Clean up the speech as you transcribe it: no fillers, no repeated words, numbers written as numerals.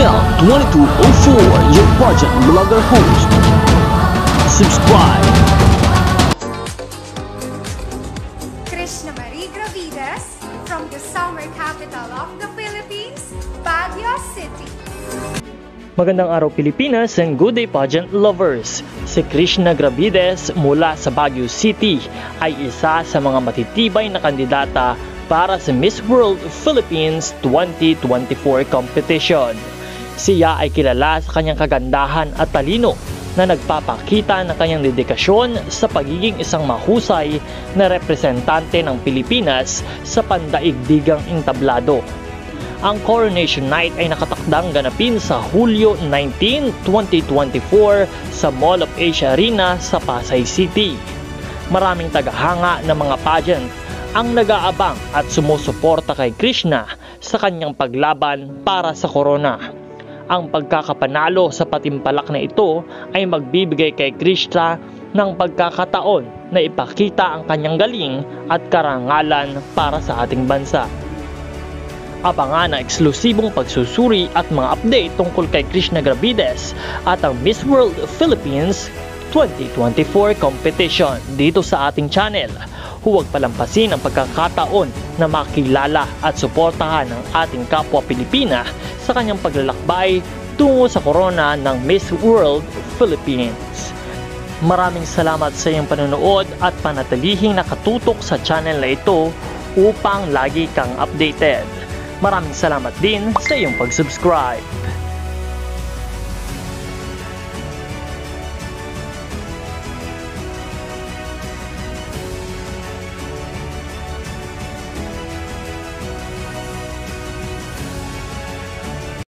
Mel 2204, your pageant vlogger host. Subscribe. Krishna Marie Gravides from the summer capital of the Philippines, Baguio City. Magandang araw Pilipinas and good day pageant lovers! Si Krishna Gravides mula sa Baguio City ay isa sa mga matitibay na kandidata para sa Miss World Philippines 2024 competition. Siya ay kilala sa kanyang kagandahan at talino na nagpapakita ng kanyang dedikasyon sa pagiging isang mahusay na representante ng Pilipinas sa pandaigdigang entablado. Ang Coronation Night ay nakatakdang ganapin sa Hulyo 19, 2024 sa Mall of Asia Arena sa Pasay City. Maraming tagahanga ng mga pageant ang nag-aabang at sumusuporta kay Krishna sa kanyang paglaban para sa corona. Ang pagkakapanalo sa patimpalak na ito ay magbibigay kay Krishna ng pagkakataon na ipakita ang kanyang galing at karangalan para sa ating bansa. Abangan ang eksklusibong pagsusuri at mga update tungkol kay Krishna Gravides at ang Miss World Philippines 2024 competition dito sa ating channel. Huwag palampasin ang pagkakataon na makilala at suportahan ang ating kapwa Pilipina sa kanyang paglalakbay tungo sa corona ng Miss World Philippines. Maraming salamat sa iyong panonood at panatilihing nakatutok sa channel na ito upang lagi kang updated. Maraming salamat din sa iyong pag-subscribe.